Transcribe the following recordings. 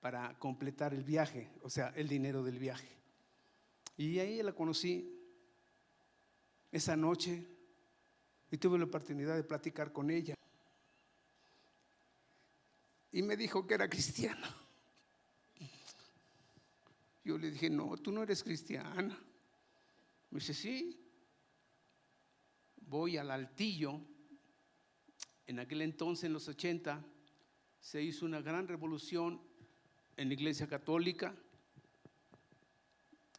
para completar el viaje, o sea, el dinero del viaje. Y ahí la conocí esa noche y tuve la oportunidad de platicar con ella. Y me dijo que era cristiana. Yo le dije, no, tú no eres cristiana. Me dice, sí. Voy al Altillo. En aquel entonces, en los 80, se hizo una gran revolución en la Iglesia Católica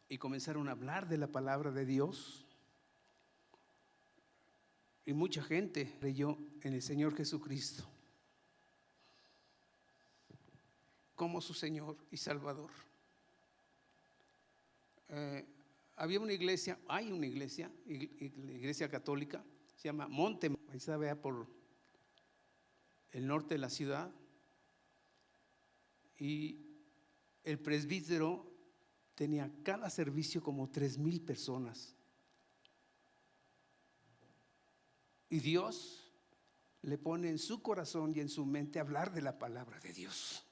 y comenzaron a hablar de la palabra de Dios. Y mucha gente creyó en el Señor Jesucristo como su Señor y Salvador. Había una iglesia, hay una iglesia, la iglesia católica, se llama Monte, ahí está, vea, por el norte de la ciudad, y el presbítero tenía cada servicio como 3,000 personas. Y Dios le pone en su corazón y en su mente hablar de la palabra de Dios.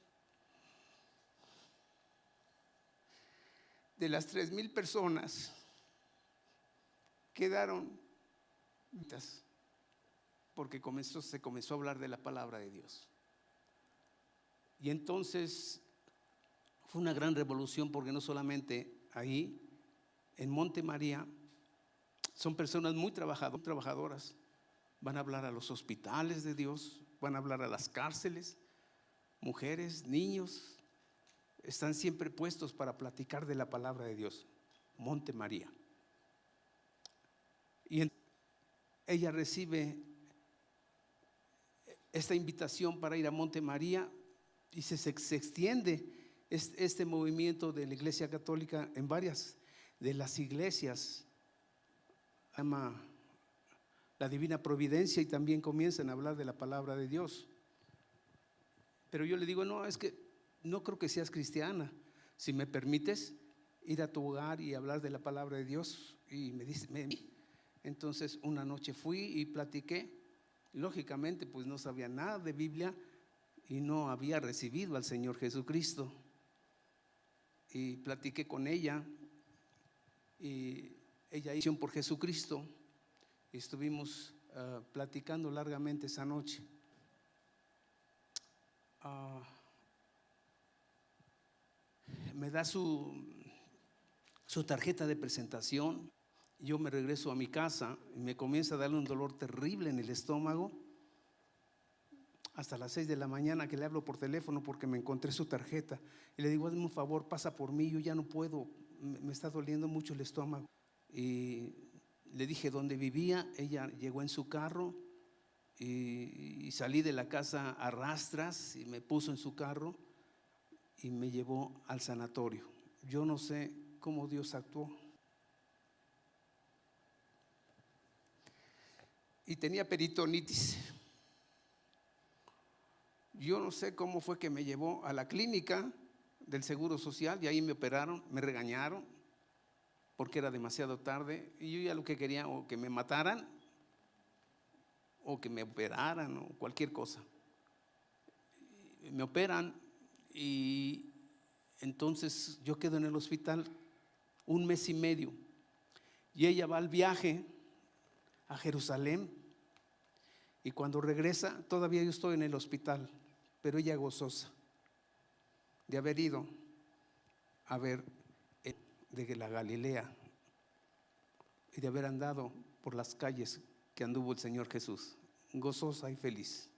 De las 3,000 personas quedaron porque se comenzó a hablar de la palabra de Dios. Y entonces fue una gran revolución, porque no solamente ahí, en Monte María, son personas muy trabajadoras. Van a hablar a los hospitales de Dios, van a hablar a las cárceles, mujeres, niños, están siempre puestos para platicar de la palabra de Dios. Monte María. Y ella recibe esta invitación para ir a Monte María y se extiende este movimiento de la Iglesia Católica en varias de las iglesias. Se llama la Divina Providencia, y también comienzan a hablar de la palabra de Dios. Pero yo le digo, no, es que no creo que seas cristiana. Si me permites ir a tu hogar y hablar de la palabra de Dios. Y me dice, entonces una noche fui y platiqué. Lógicamente pues no sabía nada de Biblia y no había recibido al Señor Jesucristo. Y platiqué con ella y ella hizo por Jesucristo. Y estuvimos platicando largamente esa noche. Me da su tarjeta de presentación. Yo me regreso a mi casa y me comienza a darle un dolor terrible en el estómago. Hasta las 6 de la mañana que le hablo por teléfono porque me encontré su tarjeta. Y le digo, hazme un favor, pasa por mí, yo ya no puedo, me está doliendo mucho el estómago. Y le dije dónde vivía. Ella llegó en su carro y salí de la casa a rastras y me puso en su carro y me llevó al sanatorio. Yo no sé cómo Dios actuó. Y tenía peritonitis. Yo no sé cómo fue que me llevó a la clínica del Seguro Social y ahí me operaron, me regañaron porque era demasiado tarde y yo ya lo que quería o que me mataran o que me operaran o cualquier cosa. Me operan y entonces yo quedo en el hospital 1 mes y medio y ella va al viaje a Jerusalén y cuando regresa todavía yo estoy en el hospital, pero ella gozosa de haber ido a ver de la Galilea y de haber andado por las calles que anduvo el Señor Jesús, gozosa y feliz.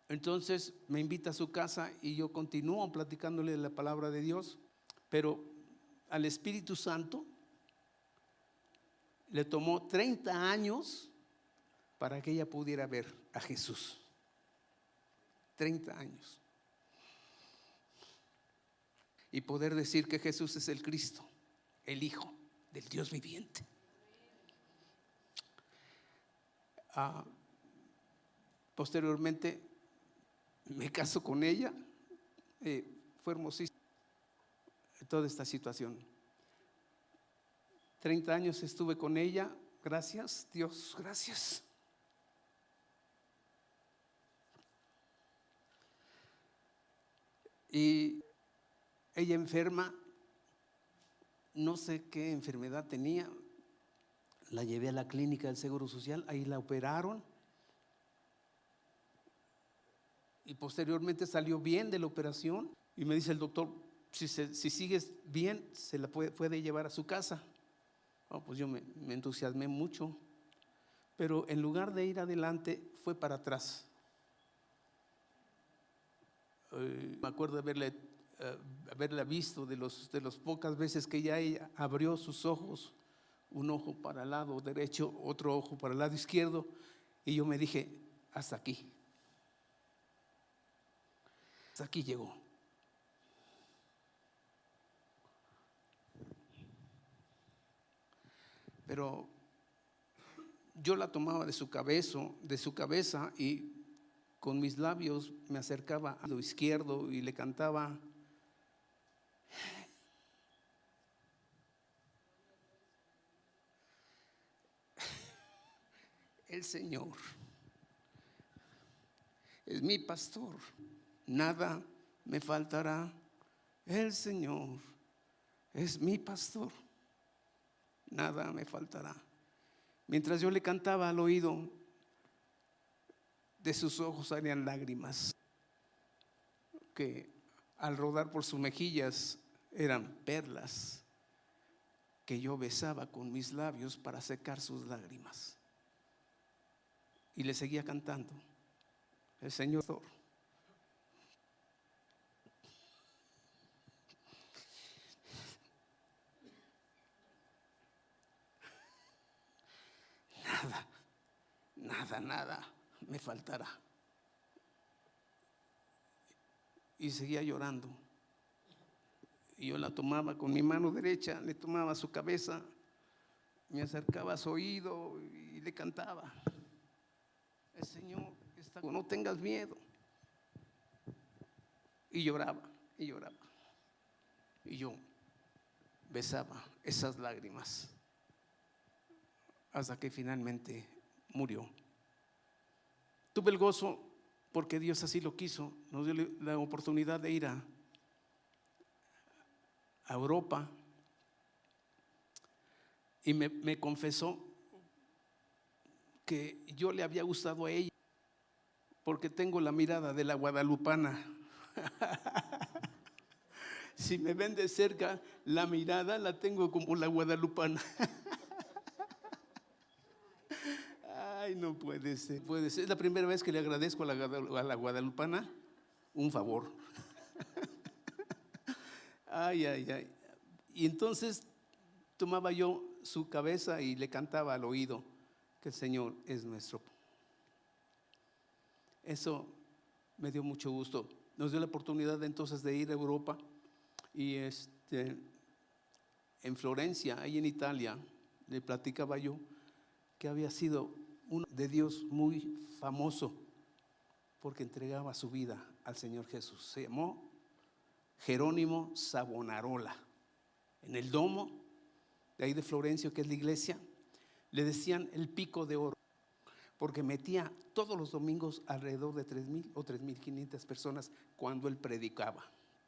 Entonces me invita a su casa y yo continúo platicándole de la palabra de Dios, pero al Espíritu Santo le tomó 30 años para que ella pudiera ver a Jesús. 30 años. Y poder decir que Jesús es el Cristo, el Hijo del Dios viviente. Posteriormente me caso con ella. Fue hermosísimo toda esta situación. 30 años estuve con ella. Gracias, Dios, gracias. Y ella enferma, no sé qué enfermedad tenía, la llevé a la clínica del Seguro Social, ahí la operaron y posteriormente salió bien de la operación y me dice el doctor, si sigues bien, se la puede llevar a su casa. Pues yo me entusiasmé mucho, pero en lugar de ir adelante fue para atrás. Me acuerdo de haberla visto de las pocas veces que ella abrió sus ojos, un ojo para el lado derecho, otro ojo para el lado izquierdo, y yo me dije, hasta aquí llegó. Pero yo la tomaba de su cabeza y con mis labios me acercaba al lado izquierdo y le cantaba: el Señor es mi pastor, nada me faltará. El Señor es mi pastor, nada me faltará. Mientras yo le cantaba al oído, de sus ojos salían lágrimas que al rodar por sus mejillas eran perlas que yo besaba con mis labios para secar sus lágrimas. Y le seguía cantando: el Señor. Nada me faltará. Y seguía llorando. Y yo la tomaba con mi mano derecha, le tomaba su cabeza, me acercaba a su oído y le cantaba: el Señor está contigo, no tengas miedo. Y lloraba. Y yo besaba esas lágrimas hasta que finalmente murió. Tuve el gozo, porque Dios así lo quiso, nos dio la oportunidad de ir a Europa, y me confesó que yo le había gustado a ella porque tengo la mirada de la guadalupana. Si me ven de cerca, la mirada la tengo como la guadalupana. Ay, no puede ser. Es la primera vez que le agradezco a la guadalupana un favor. Ay. Y entonces tomaba yo su cabeza y le cantaba al oído que el Señor es nuestro. Eso me dio mucho gusto. Nos dio la oportunidad entonces de ir a Europa, y en Florencia, ahí en Italia, le platicaba yo que había sido uno de Dios muy famoso porque entregaba su vida al Señor Jesús. Se llamó Jerónimo Savonarola. En el domo de ahí de Florencia, que es la iglesia, le decían el pico de oro, porque metía todos los domingos alrededor de 3,000 o 3,500 personas cuando él predicaba.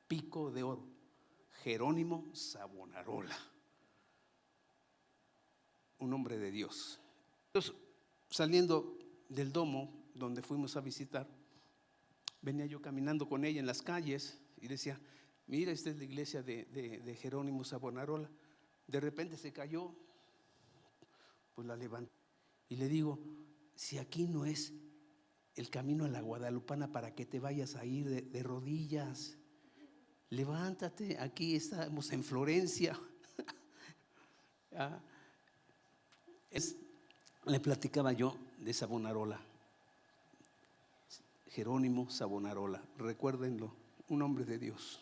Pico de oro, Jerónimo Savonarola, un hombre de Dios. Entonces, saliendo del domo donde fuimos a visitar, venía yo caminando con ella en las calles y decía: mira, esta es la iglesia de Jerónimo Savonarola. De repente se cayó, pues la levanté y le digo: si aquí no es el camino a la guadalupana para que te vayas a ir de rodillas, levántate, aquí estamos en Florencia. Le platicaba yo de Savonarola, Jerónimo Savonarola, recuérdenlo, un hombre de Dios.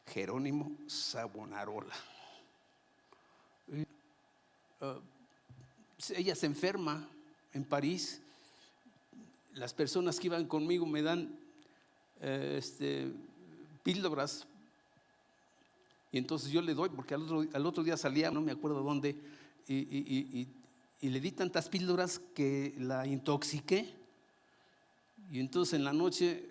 Jerónimo Savonarola. Ella se enferma en París. Las personas que iban conmigo me dan píldoras, y entonces yo le doy, porque al otro día salía, no me acuerdo dónde, y le di tantas píldoras que la intoxiqué. Y entonces en la noche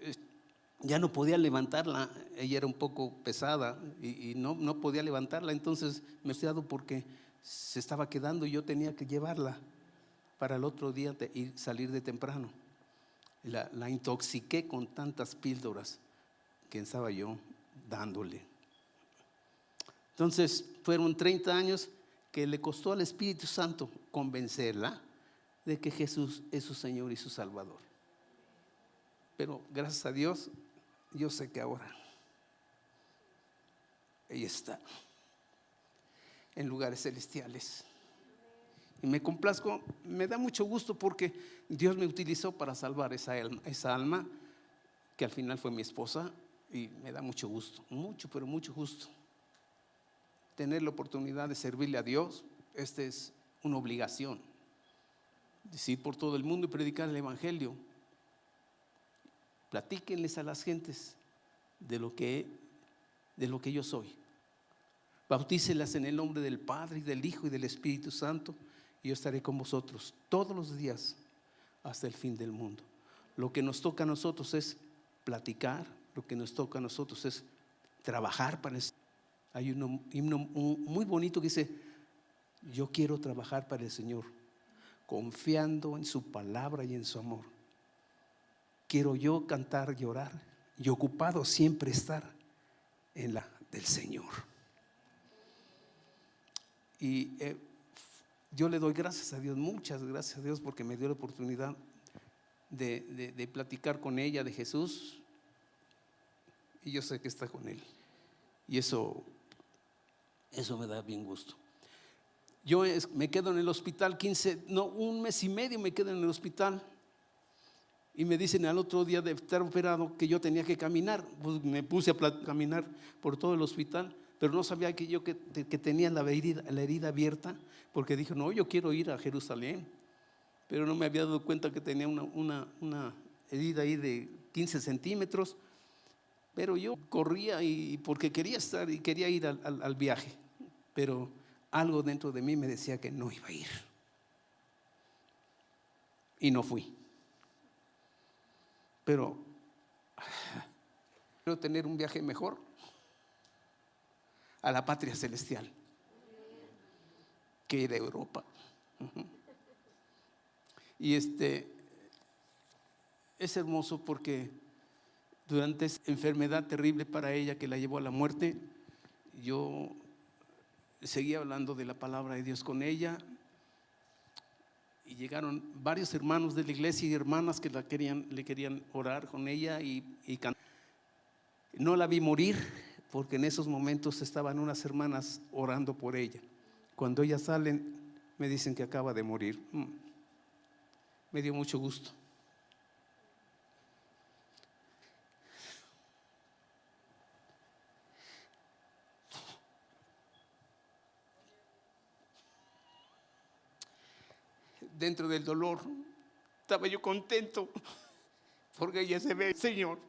ya no podía levantarla, ella era un poco pesada y no podía levantarla, entonces me he dado porque se estaba quedando y yo tenía que llevarla para el otro día y salir de temprano. La intoxiqué con tantas píldoras que estaba yo dándole. Entonces fueron 30 años que le costó al Espíritu Santo convencerla de que Jesús es su Señor y su Salvador. Pero gracias a Dios, yo sé que ahora ella está en lugares celestiales. Y me complazco, me da mucho gusto porque Dios me utilizó para salvar esa alma que al final fue mi esposa, y me da mucho gusto, mucho, pero mucho gusto tener la oportunidad de servirle a Dios. Esta es una obligación, decir por todo el mundo y predicar el Evangelio. Platíquenles a las gentes de lo que yo soy. Bautícelas en el nombre del Padre y del Hijo y del Espíritu Santo, y yo estaré con vosotros todos los días hasta el fin del mundo. Lo que nos toca a nosotros es platicar, lo que nos toca a nosotros es trabajar para eso. Hay un himno muy bonito que dice: yo quiero trabajar para el Señor, confiando en su palabra y en su amor. Quiero yo cantar, llorar y ocupado siempre estar en la del Señor. Y yo le doy gracias a Dios, muchas gracias a Dios, porque me dio la oportunidad de platicar con ella de Jesús, y yo sé que está con Él, y eso me da bien gusto. Yo me quedo en el hospital un mes y medio me quedo en el hospital, y me dicen al otro día de estar operado que yo tenía que caminar. Pues me puse a caminar por todo el hospital, pero no sabía que yo que tenía la herida abierta, porque dije: no, yo quiero ir a Jerusalén, pero no me había dado cuenta que tenía una herida ahí de 15 centímetros. Pero yo corría porque quería estar y quería ir al viaje, pero algo dentro de mí me decía que no iba a ir, y no fui. Pero quiero tener un viaje mejor a la patria celestial que ir a Europa. Y es hermoso porque durante esa enfermedad terrible para ella que la llevó a la muerte, yo seguía hablando de la palabra de Dios con ella, y llegaron varios hermanos de la iglesia y hermanas que le querían orar con ella y cantar. No la vi morir, porque en esos momentos estaban unas hermanas orando por ella. Cuando ellas salen, me dicen que acaba de morir. Me dio mucho gusto. Dentro del dolor estaba yo contento, porque ella se ve, Señor.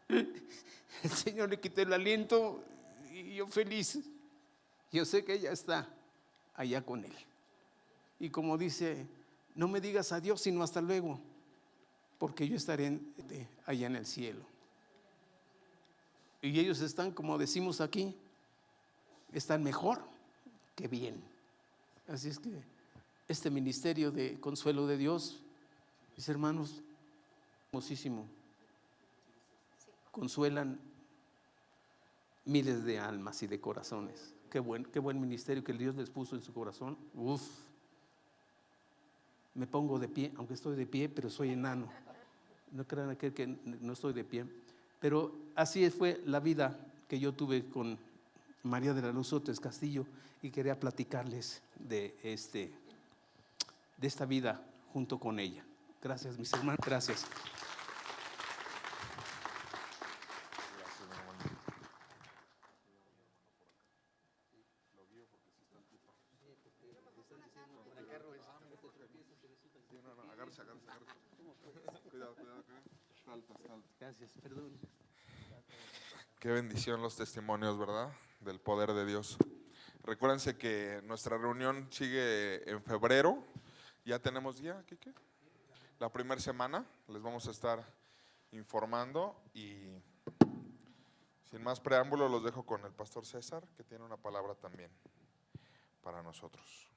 El Señor le quitó el aliento y yo feliz. Yo sé que ella está allá con Él. Y como dice: no me digas adiós, sino hasta luego, porque yo estaré allá en el cielo. Y ellos están, como decimos aquí, están mejor que bien. Así es que este ministerio de Consuelo de Dios, mis hermanos, hermosísimo. Consuelan miles de almas y de corazones. Qué buen ministerio que Dios les puso en su corazón. Me pongo de pie, aunque estoy de pie, pero soy enano. No crean que no estoy de pie. Pero así fue la vida que yo tuve con María de la Luz Otes Castillo, y quería platicarles de esta vida junto con ella. Gracias, mis hermanos, gracias. Cuidado, salta. Gracias, perdón. Qué bendición los testimonios, ¿verdad? Del poder de Dios. Recuérdense que nuestra reunión sigue en febrero. Ya tenemos día, Kike. La primera semana les vamos a estar informando y sin más preámbulo los dejo con el pastor César, que tiene una palabra también para nosotros.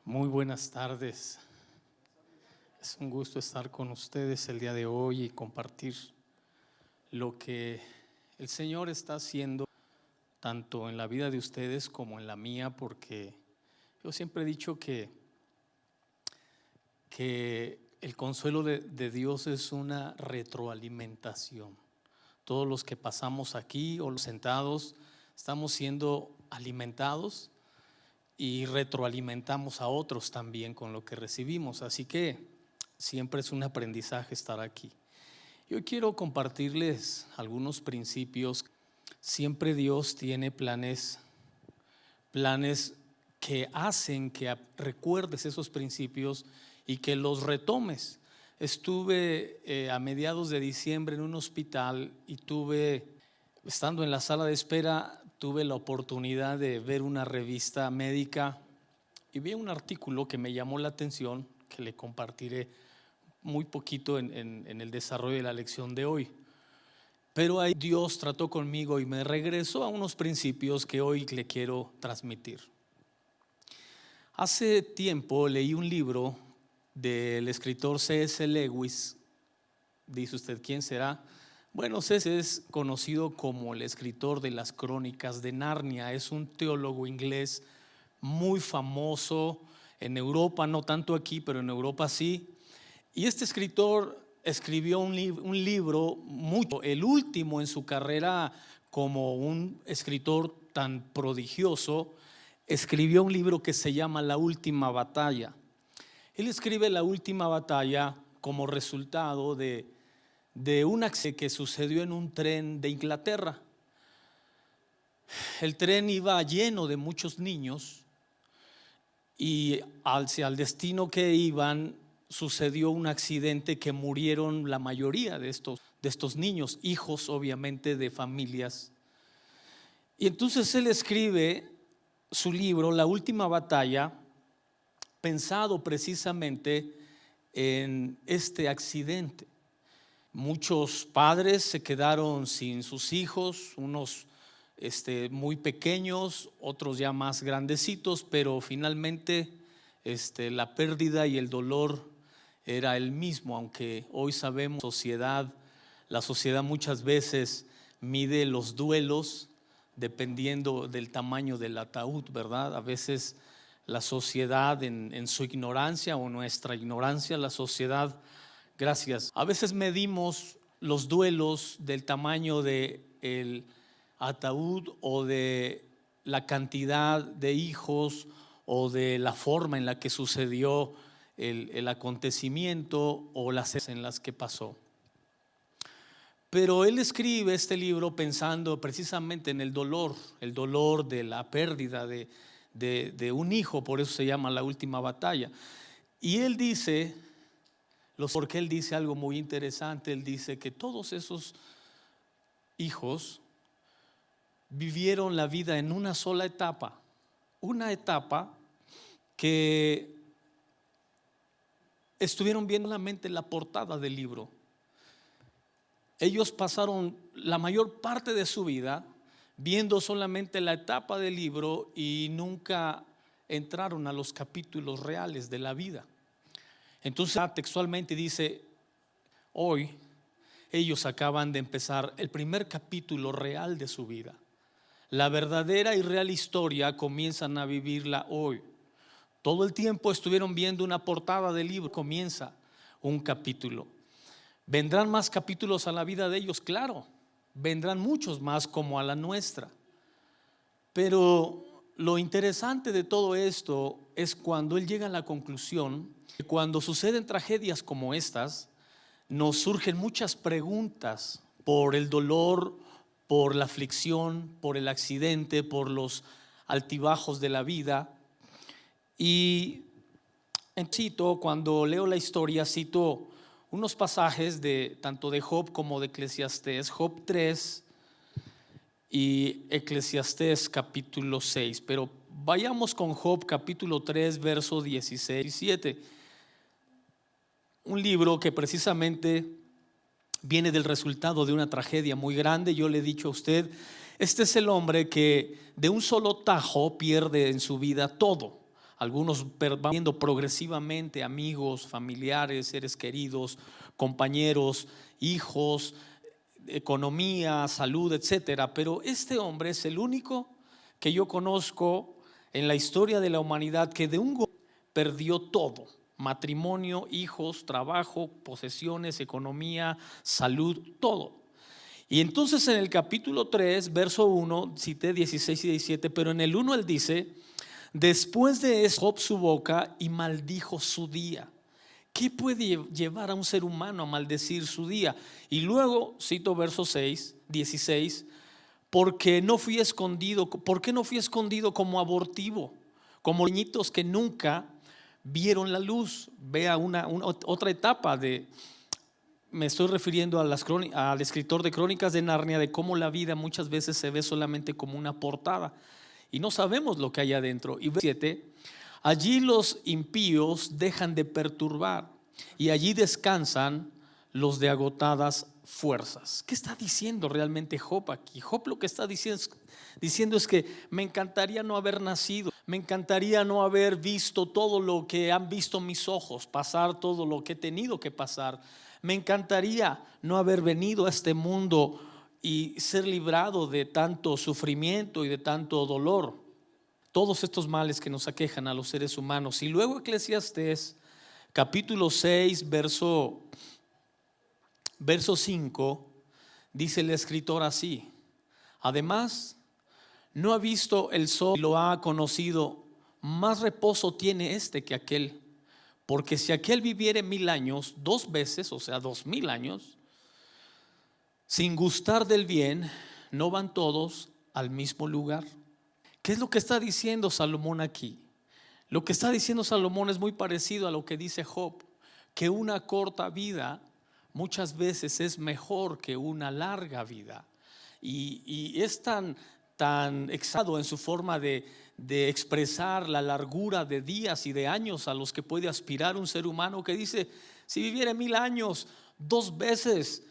Muy buenas tardes. Es un gusto estar con ustedes el día de hoy y compartir lo que el Señor está haciendo tanto en la vida de ustedes como en la mía, porque yo siempre he dicho que el consuelo de Dios es una retroalimentación. Todos los que pasamos aquí o los sentados estamos siendo alimentados y retroalimentamos a otros también con lo que recibimos, así que siempre es un aprendizaje estar aquí. Yo quiero compartirles algunos principios. Siempre Dios tiene planes que hacen que recuerdes esos principios y que los retomes. Estuve a mediados de diciembre en un hospital y estando en la sala de espera, tuve la oportunidad de ver una revista médica y vi un artículo que me llamó la atención, que le compartiré muy poquito en el desarrollo de la lección de hoy. Pero ahí Dios trató conmigo y me regresó a unos principios que hoy le quiero transmitir. Hace tiempo leí un libro del escritor C.S. Lewis. Dice usted, ¿quién será? Bueno, C.S. es conocido como el escritor de las Crónicas de Narnia. Es un teólogo inglés muy famoso en Europa, no tanto aquí, pero en Europa sí. Y este escritor escribió un libro, el último en su carrera como un escritor tan prodigioso. Escribió un libro que se llama La Última Batalla. Él escribe La Última Batalla como resultado de un accidente que sucedió en un tren de Inglaterra. El tren iba lleno de muchos niños y hacia el destino que iban sucedió un accidente que murieron la mayoría de estos niños, hijos obviamente de familias. Y entonces él escribe su libro La Última Batalla, pensado precisamente en este accidente. Muchos padres se quedaron sin sus hijos, unos muy pequeños, otros ya más grandecitos, pero finalmente la pérdida y el dolor era el mismo, aunque hoy sabemos la sociedad muchas veces mide los duelos dependiendo del tamaño del ataúd, ¿verdad? A veces la sociedad en su ignorancia o nuestra ignorancia, la sociedad, a veces medimos los duelos del tamaño del ataúd o de la cantidad de hijos o de la forma en la que sucedió el acontecimiento o las en las que pasó. Pero él escribe este libro pensando precisamente en el dolor de la pérdida de un hijo, por eso se llama La Última Batalla. Y él dice, porque él dice algo muy interesante. Él dice que todos esos hijos vivieron la vida en una sola etapa, una etapa que estuvieron viendo solamente la portada del libro. Ellos pasaron la mayor parte de su vida viendo solamente la etapa del libro y nunca entraron a los capítulos reales de la vida. Entonces textualmente dice, hoy ellos acaban de empezar el primer capítulo real de su vida. La verdadera y real historia comienzan a vivirla hoy. Todo el tiempo estuvieron viendo una portada del libro, comienza un capítulo. ¿Vendrán más capítulos a la vida de ellos? Claro, vendrán muchos más como a la nuestra. Pero lo interesante de todo esto es cuando él llega a la conclusión que cuando suceden tragedias como estas, nos surgen muchas preguntas por el dolor, por la aflicción, por el accidente, por los altibajos de la vida. Y cuando leo la historia, cito unos pasajes tanto de Job como de Eclesiastés, Job 3 y Eclesiastés capítulo 6, pero Vayamos con Job capítulo 3, verso 16 y 17. Un libro que precisamente viene del resultado de una tragedia muy grande. Yo le he dicho a usted, este es el hombre que de un solo tajo pierde en su vida todo. Algunos van viendo progresivamente amigos, familiares, seres queridos, compañeros, hijos, economía, salud, etcétera. Pero este hombre es el único que yo conozco en la historia de la humanidad que de un golpe perdió todo: matrimonio, hijos, trabajo, posesiones, economía, salud, todo. Y entonces en el capítulo 3, verso 1, cité 16 y 17, pero en el 1 él dice: después de eso, Job su boca y maldijo su día. ¿Qué puede llevar a un ser humano a maldecir su día? Y luego cito verso 6, 16, porque no fui escondido, ¿por qué no fui escondido como abortivo? Como niñitos que nunca vieron la luz. Vea otra etapa de, me estoy refiriendo al escritor de Crónicas de Narnia, de cómo la vida muchas veces se ve solamente como una portada y no sabemos lo que hay adentro. Y 7, allí los impíos dejan de perturbar y allí descansan los de agotadas fuerzas. ¿Qué está diciendo realmente Job aquí? Job lo que está diciendo es que me encantaría no haber nacido, me encantaría no haber visto todo lo que han visto mis ojos, pasar todo lo que he tenido que pasar. Me encantaría no haber venido a este mundo y ser librado de tanto sufrimiento y de tanto dolor, todos estos males que nos aquejan a los seres humanos. Y luego Eclesiastés capítulo 6, verso 5, dice el escritor así: además, no ha visto el sol y lo ha conocido, más reposo tiene este que aquel. Porque si aquel viviere 1000 años, 2 veces, o sea 2000 años, sin gustar del bien, no van todos al mismo lugar. ¿Qué es lo que está diciendo Salomón aquí? Lo que está diciendo Salomón es muy parecido a lo que dice Job, que una corta vida muchas veces es mejor que una larga vida. Y es tan exagerado en su forma de expresar la largura de días y de años a los que puede aspirar un ser humano, que dice: si viviera 1000 años, 2 veces,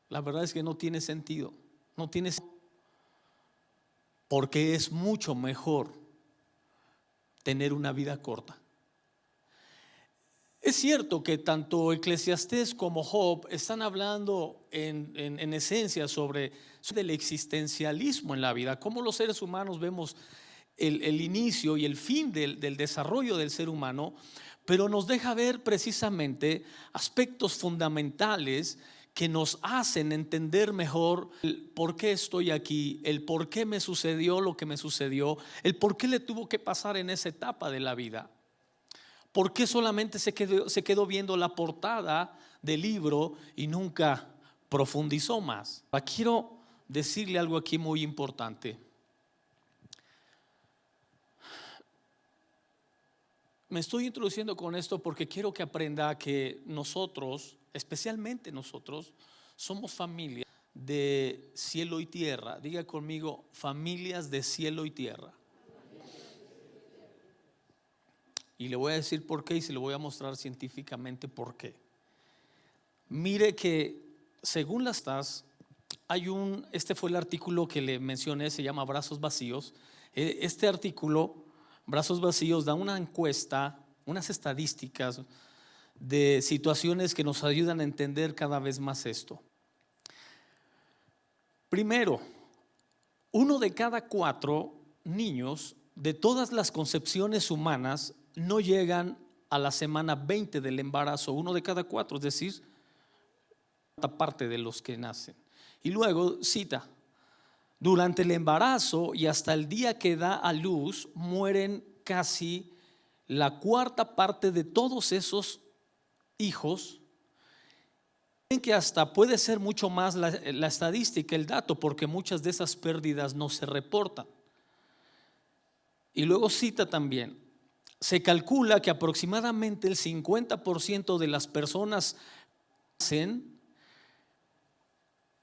la verdad es que no tiene sentido. No tiene sentido, porque es mucho mejor tener una vida corta. Es cierto que tanto Eclesiastés como Job están hablando en esencia sobre el existencialismo en la vida, cómo los seres humanos vemos el inicio y el fin del desarrollo del ser humano, pero nos deja ver precisamente aspectos fundamentales que nos hacen entender mejor el por qué estoy aquí, el por qué me sucedió lo que me sucedió, el por qué le tuvo que pasar en esa etapa de la vida. ¿Por qué solamente se quedó viendo la portada del libro y nunca profundizó más? Quiero decirle algo aquí muy importante. Me estoy introduciendo con esto porque quiero que aprenda que nosotros, especialmente nosotros, somos familias de cielo y tierra. Diga conmigo: familias de cielo y tierra. Y le voy a decir por qué y se lo voy a mostrar científicamente por qué. Mire que según las TAS, este fue el artículo que le mencioné, se llama Brazos Vacíos. Este artículo, Brazos Vacíos, da una encuesta, unas estadísticas de situaciones que nos ayudan a entender cada vez más esto. Primero, 1 de cada 4 niños de todas las concepciones humanas no llegan a la semana 20 del embarazo. 1 de cada 4, es decir, parte de los que nacen. Y luego cita: durante el embarazo y hasta el día que da a luz mueren casi la 1/4 parte de todos esos hijos. Que hasta puede ser mucho más la estadística, el dato, porque muchas de esas pérdidas no se reportan. Y luego cita también: se calcula que aproximadamente el 50% de las personas nacen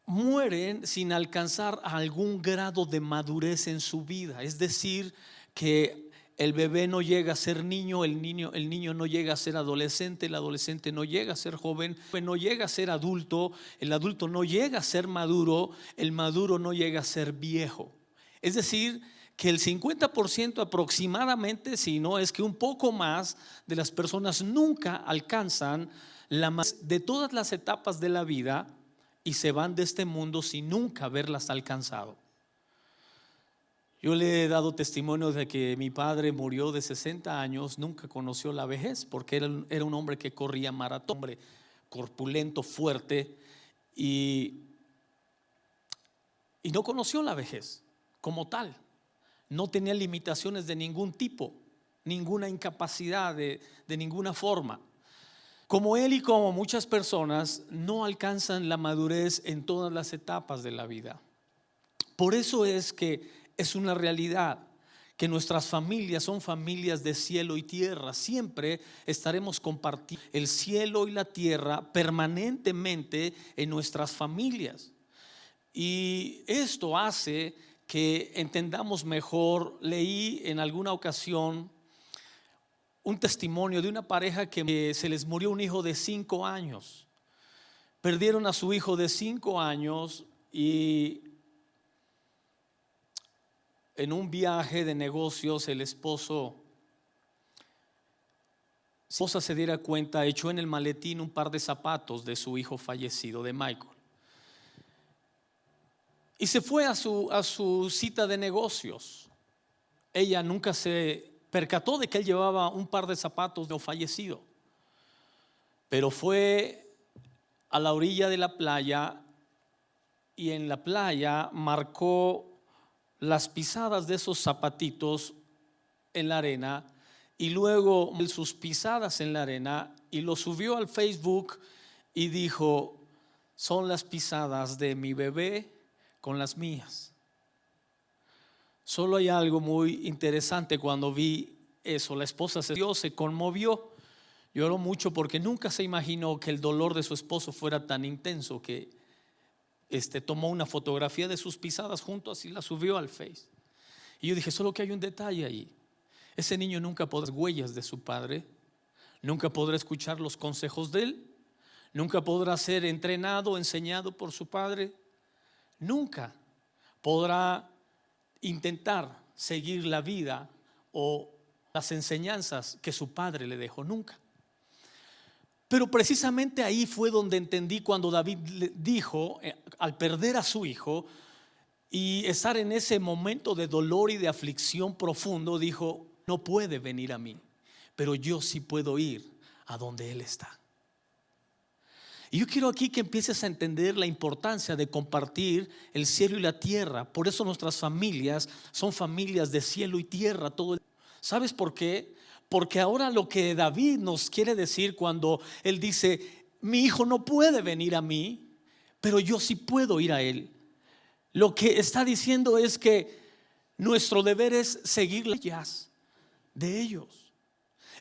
mueren sin alcanzar algún grado de madurez en su vida. Es decir, que el bebé no llega a ser niño, el niño no llega a ser adolescente, el adolescente no llega a ser joven, no llega a ser adulto, el adulto no llega a ser maduro, el maduro no llega a ser viejo. Es decir, que el 50% aproximadamente, si no es que un poco más, de las personas nunca alcanzan de todas las etapas de la vida y se van de este mundo sin nunca haberlas alcanzado. Yo le he dado testimonio de que mi padre murió de 60 años, nunca conoció la vejez, porque era un hombre que corría maratón, hombre corpulento, fuerte, y no conoció la vejez como tal. No tenía limitaciones de ningún tipo, ninguna incapacidad de ninguna forma. Como él y como muchas personas no alcanzan la madurez en todas las etapas de la vida. Por eso es que es una realidad que nuestras familias son familias de cielo y tierra. Siempre estaremos compartiendo el cielo y la tierra permanentemente en nuestras familias. Y esto hace que entendamos mejor. Leí en alguna ocasión un testimonio de una pareja que se les murió un hijo de 5 años. Perdieron a su hijo de 5 años y en un viaje de negocios el esposa se diera cuenta, echó en el maletín un par de zapatos de su hijo fallecido, de Michael, y se fue a su cita de negocios. Ella nunca se percató de que él llevaba un par de zapatos de un fallecido, pero fue a la orilla de la playa y en la playa marcó las pisadas de esos zapatitos en la arena y luego sus pisadas en la arena, y lo subió al Facebook y dijo: son las pisadas de mi bebé con las mías. Solo hay algo muy interesante. Cuando vi eso, la esposa se conmovió, lloró mucho, porque nunca se imaginó que el dolor de su esposo fuera tan intenso que tomó una fotografía de sus pisadas juntos y la subió al Face. Y yo dije: solo que hay un detalle ahí. Ese niño nunca podrá ver huellas de su padre, nunca podrá escuchar los consejos de él, nunca podrá ser entrenado, enseñado por su padre, nunca podrá intentar seguir la vida o las enseñanzas que su padre le dejó, nunca. Pero precisamente ahí fue donde entendí, cuando David dijo, al perder a su hijo y estar en ese momento de dolor y de aflicción profundo, dijo: no puede venir a mí, pero yo sí puedo ir a donde él está. Y yo quiero aquí que empieces a entender la importancia de compartir el cielo y la tierra. Por eso nuestras familias son familias de cielo y tierra todo el tiempo. ¿Sabes por qué? Porque ahora lo que David nos quiere decir cuando él dice: mi hijo no puede venir a mí, pero yo sí puedo ir a él, lo que está diciendo es que nuestro deber es seguir las huellas de ellos.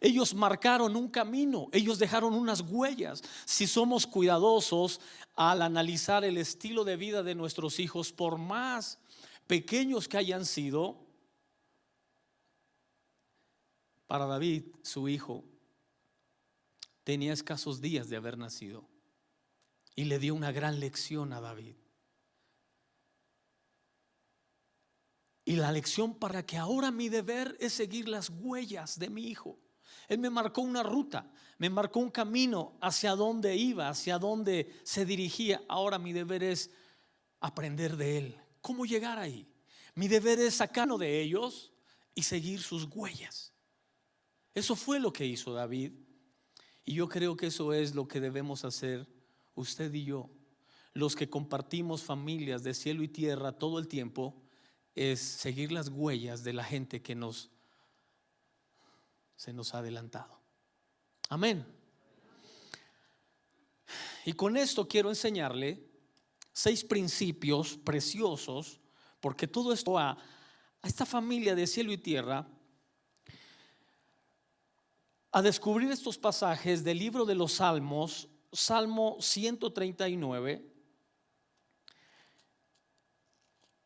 Ellos marcaron un camino, ellos dejaron unas huellas. Si somos cuidadosos al analizar el estilo de vida de nuestros hijos, por más pequeños que hayan sido, para David, su hijo tenía escasos días de haber nacido y le dio una gran lección a David. Y la lección para que ahora mi deber es seguir las huellas de mi hijo. Él me marcó una ruta, me marcó un camino hacia dónde iba, hacia dónde se dirigía. Ahora mi deber es aprender de él, cómo llegar ahí. Mi deber es sacarlo de ellos y seguir sus huellas. Eso fue lo que hizo David, y yo creo que eso es lo que debemos hacer usted y yo, los que compartimos familias de cielo y tierra todo el tiempo, es seguir las huellas de la gente que se nos ha adelantado. Amén. Y con esto quiero enseñarle 6 principios preciosos, porque todo esto a esta familia de cielo y tierra a descubrir estos pasajes del libro de los Salmos, Salmo 139,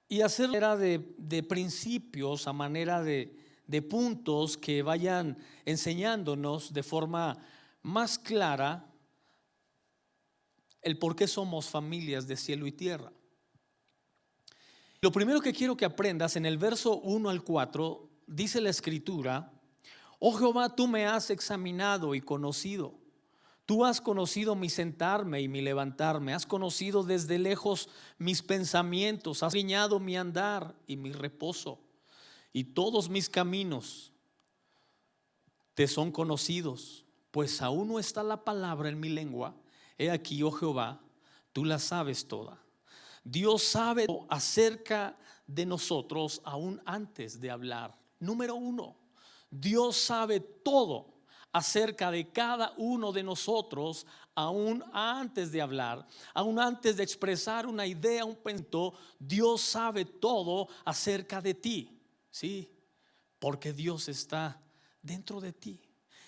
y hacer a manera de principios, a manera de puntos que vayan enseñándonos de forma más clara el por qué somos familias de cielo y tierra. Lo primero que quiero que aprendas, en el verso 1 al 4, dice la Escritura: oh Jehová, tú me has examinado y conocido. Tú has conocido mi sentarme y mi levantarme. Has conocido desde lejos mis pensamientos. Has escudriñado mi andar y mi reposo. Y todos mis caminos te son conocidos, pues aún no está la palabra en mi lengua. He aquí, oh Jehová, tú la sabes toda. Dios sabe acerca de nosotros aún antes de hablar. Número uno, Dios sabe todo acerca de cada uno de nosotros aún antes de hablar, aún antes de expresar una idea, un pensamiento. Dios sabe todo acerca de ti, ¿sí? Porque Dios está dentro de ti.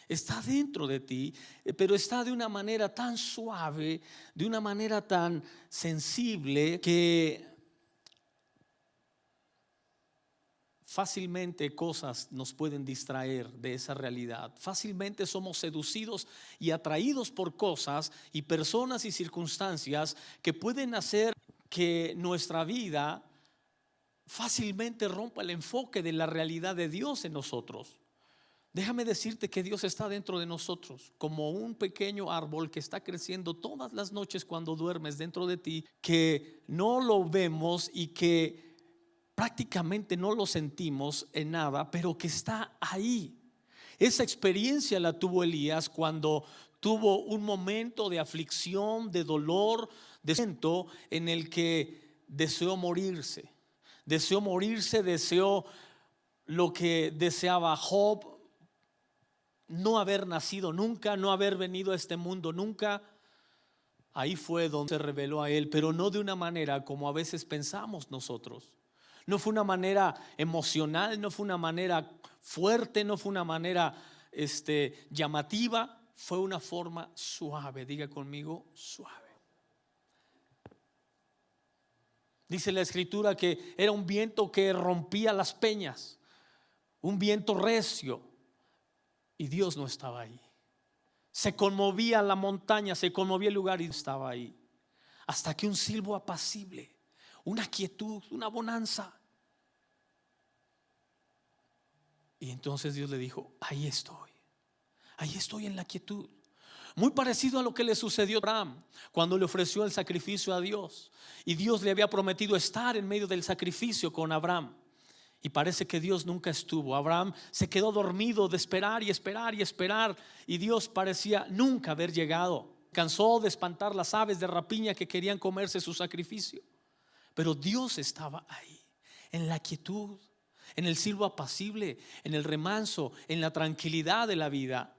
Está dentro de ti, pero está de una manera tan suave, de una manera tan sensible, que fácilmente cosas nos pueden distraer de esa realidad. Fácilmente somos seducidos y atraídos por cosas y personas y circunstancias que pueden hacer que nuestra vida fácilmente rompa el enfoque de la realidad de Dios en nosotros. Déjame decirte que Dios está dentro de nosotros como un pequeño árbol que está creciendo todas las noches cuando duermes dentro de ti, que no lo vemos y que prácticamente no lo sentimos en nada, pero que está ahí. Esa experiencia la tuvo Elías cuando tuvo un momento de aflicción, de dolor, de momento en el que deseó morirse. Deseó lo que deseaba Job: no haber nacido nunca, no haber venido a este mundo nunca. Ahí fue donde se reveló a él, pero no de una manera como a veces pensamos nosotros. No fue una manera emocional, no fue una manera fuerte, no fue una manera llamativa, fue una forma suave. Diga conmigo, suave. Dice la Escritura que era un viento que rompía las peñas, un viento recio. Y Dios no estaba ahí. Se conmovía la montaña, se conmovía el lugar y estaba ahí. Hasta que un silbo apacible, una quietud, una bonanza. Y entonces Dios le dijo: ahí estoy en la quietud. Muy parecido a lo que le sucedió a Abraham cuando le ofreció el sacrificio a Dios. Y Dios le había prometido estar en medio del sacrificio con Abraham. Y parece que Dios nunca estuvo. Abraham se quedó dormido de esperar y esperar y esperar, y Dios parecía nunca haber llegado. Cansó de espantar las aves de rapiña que querían comerse su sacrificio. Pero Dios estaba ahí, en la quietud, en el silbo apacible, en el remanso, en la tranquilidad de la vida.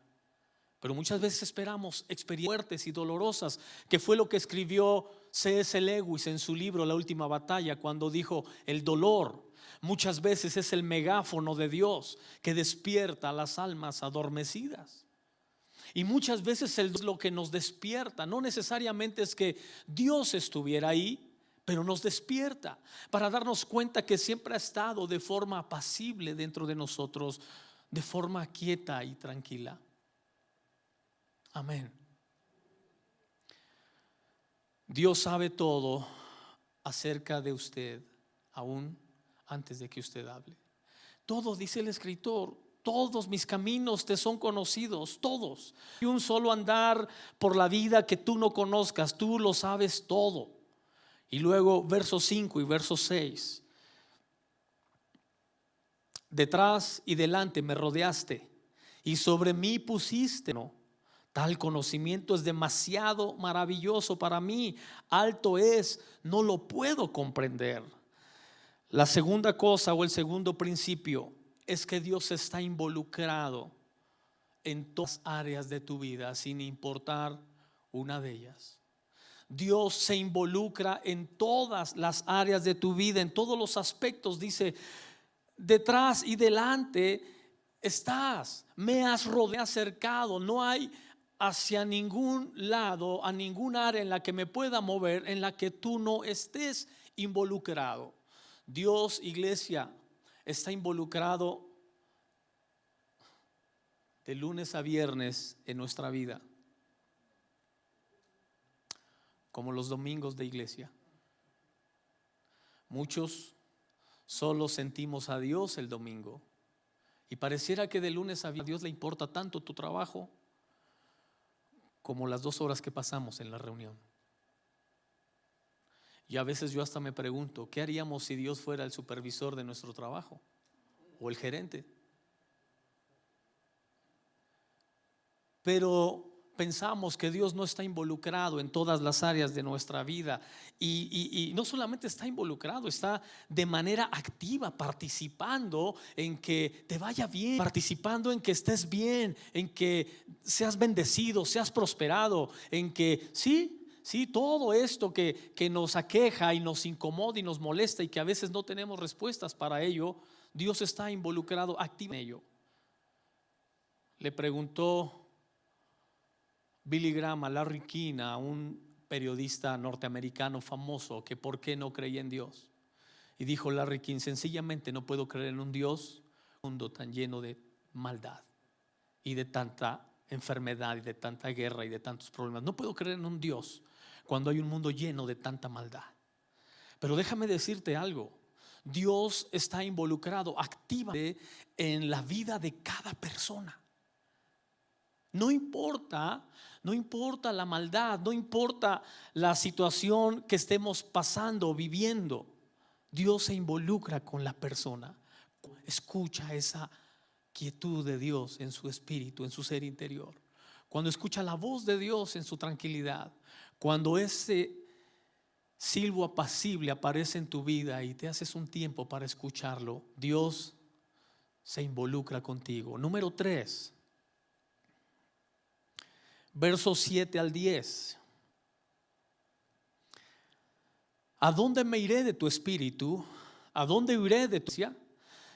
Pero muchas veces esperamos experiencias fuertes y dolorosas, que fue lo que escribió C.S. Lewis en su libro La Última Batalla, cuando dijo: el dolor muchas veces es el megáfono de Dios que despierta a las almas adormecidas. Y muchas veces es lo que nos despierta. No necesariamente es que Dios estuviera ahí, pero nos despierta para darnos cuenta que siempre ha estado de forma apacible dentro de nosotros, de forma quieta y tranquila. Amén. Dios sabe todo acerca de usted, aún antes de que usted hable. Todo, dice el escritor: todos mis caminos te son conocidos, todos. Y un solo andar por la vida que tú no conozcas, tú lo sabes todo. Y luego verso 5 y verso 6: detrás y delante me rodeaste y sobre mí pusiste, ¿no? Tal conocimiento es demasiado maravilloso para mí, alto es, no lo puedo comprender. La segunda cosa, o el segundo principio, es que Dios está involucrado en todas las áreas de tu vida, sin importar una de ellas. Dios se involucra en todas las áreas de tu vida, en todos los aspectos. Dice: detrás y delante estás, me has rodeado, acercado. No hay hacia ningún lado, a ningún área en la que me pueda mover en la que tú no estés involucrado. Dios, iglesia, está involucrado de lunes a viernes en nuestra vida, como los domingos de iglesia. Muchos solo sentimos a Dios el domingo y pareciera que de lunes a viernes a Dios le importa tanto tu trabajo como las 2 horas que pasamos en la reunión. Y a veces yo hasta me pregunto, ¿qué haríamos si Dios fuera el supervisor de nuestro trabajo o el gerente? Pero pensamos que Dios no está involucrado en todas las áreas de nuestra vida y no solamente está involucrado, está de manera activa participando en que te vaya bien, participando en que estés bien, en que seas bendecido, seas prosperado, en que sí, todo esto que nos aqueja y nos incomoda y nos molesta y que a veces no tenemos respuestas para ello, Dios está involucrado activamente en ello. Le preguntó Billy Graham a Larry King, a un periodista norteamericano famoso, que por qué no creía en Dios. Y dijo Larry King: sencillamente no puedo creer en un Dios, un mundo tan lleno de maldad y de tanta enfermedad y de tanta guerra y de tantos problemas. No puedo creer en un Dios cuando hay un mundo lleno de tanta maldad. Pero déjame decirte algo: Dios está involucrado activamente en la vida de cada persona. No importa la maldad, no importa la situación que estemos pasando, viviendo, Dios se involucra con la persona. Escucha esa quietud de Dios en su espíritu, en su ser interior. Cuando escucha la voz de Dios en su tranquilidad, cuando ese silbo apacible aparece en tu vida y te haces un tiempo para escucharlo, Dios se involucra contigo. Número 3. Versos 7 al 10. ¿A dónde me iré de tu espíritu? ¿A dónde iré de tu gracia?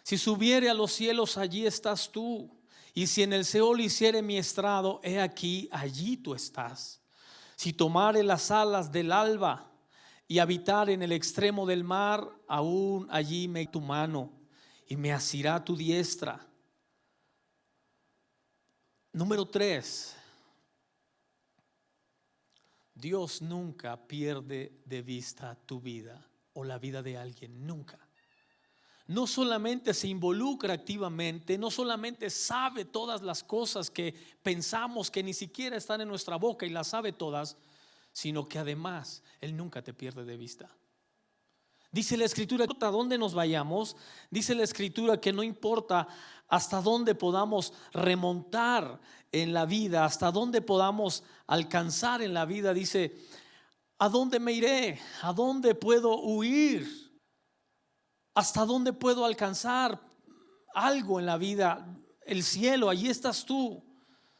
Si subiere a los cielos, allí estás tú. Y si en el Seol hiciere mi estrado, he aquí, allí tú estás. Si tomare las alas del alba y habitar en el extremo del mar, aún allí me tu mano y me asirá tu diestra. Número 3. Dios nunca pierde de vista tu vida o la vida de alguien, nunca. No solamente se involucra activamente, no solamente sabe todas las cosas que pensamos que ni siquiera están en nuestra boca y las sabe todas, sino que además Él nunca te pierde de vista. Dice la Escritura, no importa dónde nos vayamos, dice la Escritura que no importa hasta dónde podamos remontar en la vida, hasta dónde podamos alcanzar en la vida. Dice: ¿a dónde me iré? ¿A dónde puedo huir? ¿Hasta dónde puedo alcanzar algo en la vida? El cielo, allí estás tú.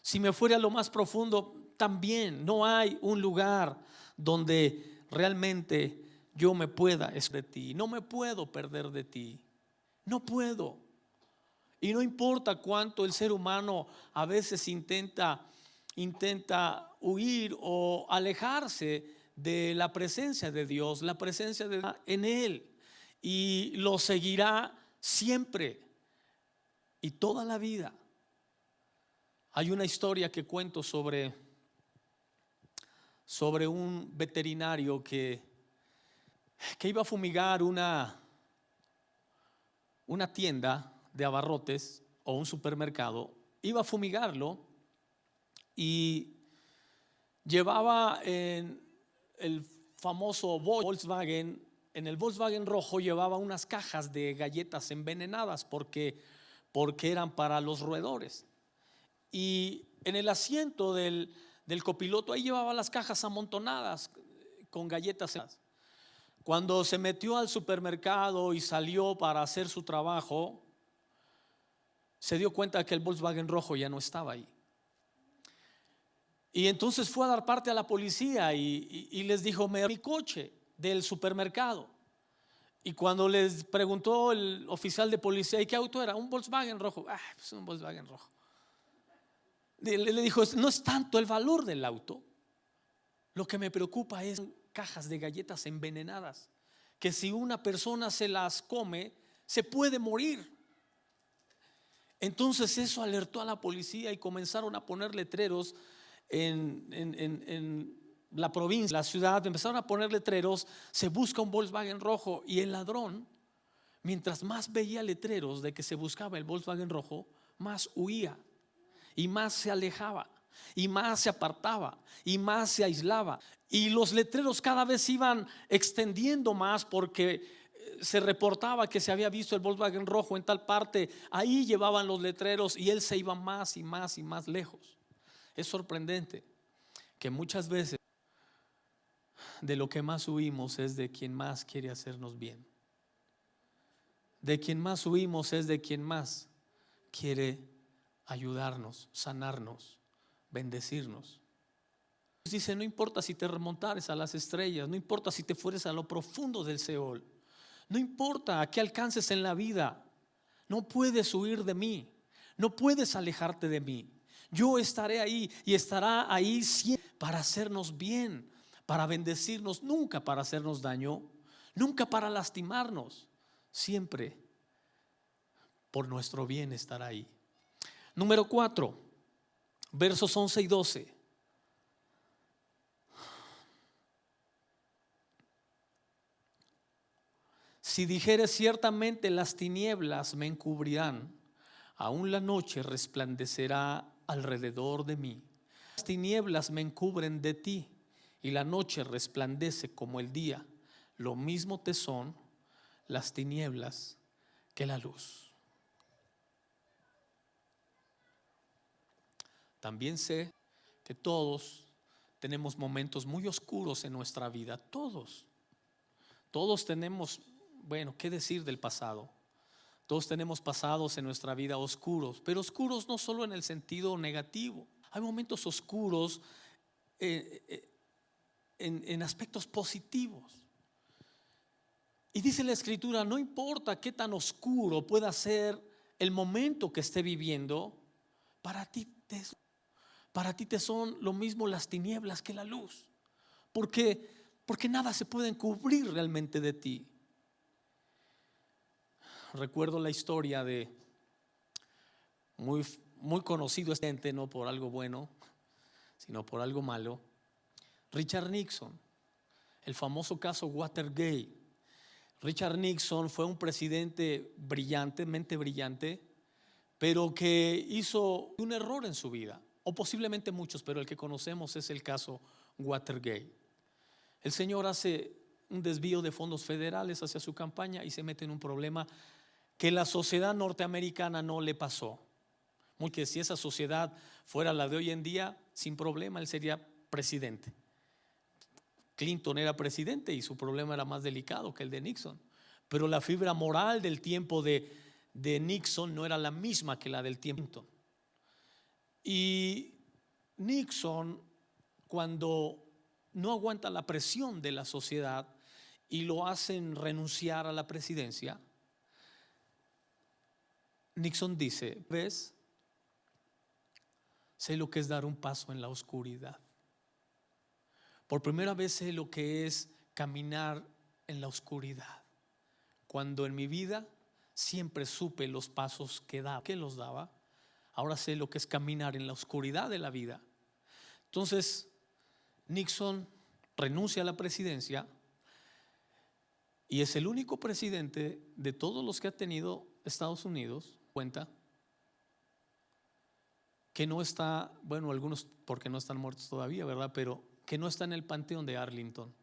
Si me fuera a lo más profundo, también. No hay un lugar donde realmente yo me pueda esconder de ti. No me puedo perder de ti. No puedo. Y no importa cuánto el ser humano a veces intenta huir o alejarse de la presencia de Dios, la presencia de Dios en él, y lo seguirá siempre y toda la vida. Hay una historia que cuento sobre un veterinario que iba a fumigar una tienda de abarrotes o un supermercado. Iba a fumigarlo y llevaba en el famoso Volkswagen, en el Volkswagen rojo llevaba unas cajas de galletas envenenadas porque eran para los roedores. Y en el asiento del copiloto ahí llevaba las cajas amontonadas con galletas. Cuando se metió al supermercado y salió para hacer su trabajo, se dio cuenta que el Volkswagen rojo ya no estaba ahí. Y entonces fue a dar parte a la policía y les dijo: me mi coche del supermercado. Y cuando les preguntó el oficial de policía: ¿y qué auto era? Un Volkswagen rojo. Pues un Volkswagen rojo. Le dijo: no es tanto el valor del auto, lo que me preocupa es cajas de galletas envenenadas que si una persona se las come, se puede morir. Entonces eso alertó a la policía y comenzaron a poner letreros en la provincia, la ciudad, empezaron a poner letreros, se busca un Volkswagen rojo, y el ladrón, mientras más veía letreros de que se buscaba el Volkswagen rojo, más huía y más se alejaba y más se apartaba y más se aislaba, y los letreros cada vez iban extendiendo más porque se reportaba que se había visto el Volkswagen rojo en tal parte. Ahí llevaban los letreros y él se iba más y más y más lejos. Es sorprendente que muchas veces de lo que más huimos es de quien más quiere hacernos bien. De quien más huimos es de quien más quiere ayudarnos, sanarnos, bendecirnos. Dice: no importa si te remontares a las estrellas, no importa si te fueres a lo profundo del Seol, no importa a qué alcances en la vida, no puedes huir de mí, no puedes alejarte de mí. Yo estaré ahí y estará ahí siempre para hacernos bien, para bendecirnos, nunca para hacernos daño, nunca para lastimarnos, siempre por nuestro bien estará ahí. Número 4, versos 11 y 12. Si dijeres ciertamente las tinieblas me encubrirán, aún la noche resplandecerá alrededor de mí. Las tinieblas me encubren de ti y la noche resplandece como el día. Lo mismo te son las tinieblas que la luz. También sé que todos tenemos momentos muy oscuros en nuestra vida. Todos tenemos, bueno, ¿qué decir del pasado? Todos tenemos pasados en nuestra vida oscuros, pero oscuros no solo en el sentido negativo. Hay momentos oscuros en aspectos positivos. Y dice la Escritura: no importa qué tan oscuro pueda ser el momento que esté viviendo, para ti te son lo mismo las tinieblas que la luz, porque nada se puede encubrir realmente de ti. Recuerdo la historia de muy conocido gente, no por algo bueno, sino por algo malo, Richard Nixon, el famoso caso Watergate. Richard Nixon fue un presidente mente brillante, pero que hizo un error en su vida, o posiblemente muchos, pero el que conocemos es el caso Watergate. El señor hace un desvío de fondos federales hacia su campaña y se mete en un problema que la sociedad norteamericana no le pasó. Muy que si esa sociedad fuera la de hoy en día, sin problema él sería presidente. Clinton era presidente y su problema era más delicado que el de Nixon, pero la fibra moral del tiempo de Nixon no era la misma que la del tiempo de Clinton. Y Nixon, cuando no aguanta la presión de la sociedad y lo hacen renunciar a la presidencia, Nixon dice: ¿ves? Sé lo que es dar un paso en la oscuridad. Por primera vez sé lo que es caminar en la oscuridad. Cuando en mi vida siempre supe los pasos que los daba, ahora sé lo que es caminar en la oscuridad de la vida. Entonces Nixon renuncia a la presidencia y es el único presidente de todos los que ha tenido Estados Unidos, cuenta, que no está, bueno, algunos porque no están muertos todavía, ¿verdad? Pero que no está en el panteón de Arlington.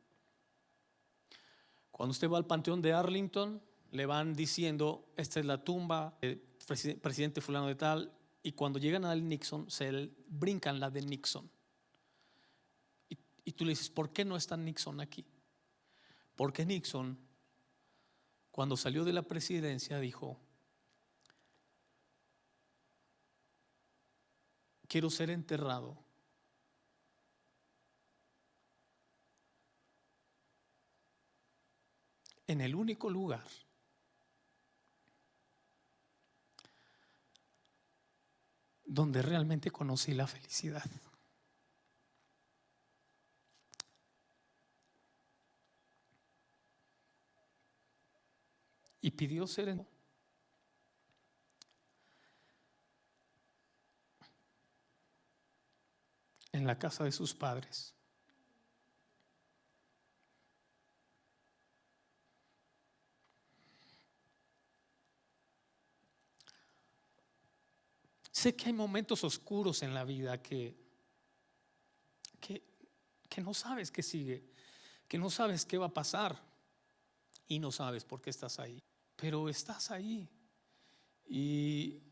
Cuando usted va al panteón de Arlington, le van diciendo: esta es la tumba del presidente fulano de tal, y cuando llegan al Nixon se brincan la de Nixon. Y tú le dices: ¿por qué no está Nixon aquí? Porque Nixon, cuando salió de la presidencia, dijo: quiero ser enterrado en el único lugar donde realmente conocí la felicidad. y pidió ser en la casa de sus padres. Sé que hay momentos oscuros en la vida que no sabes qué sigue, que no sabes qué va a pasar y no sabes por qué estás ahí, pero estás ahí. Y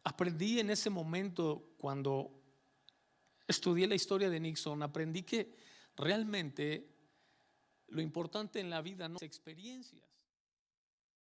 aprendí en ese momento, cuando estudié la historia de Nixon, aprendí que realmente lo importante en la vida no es experiencias.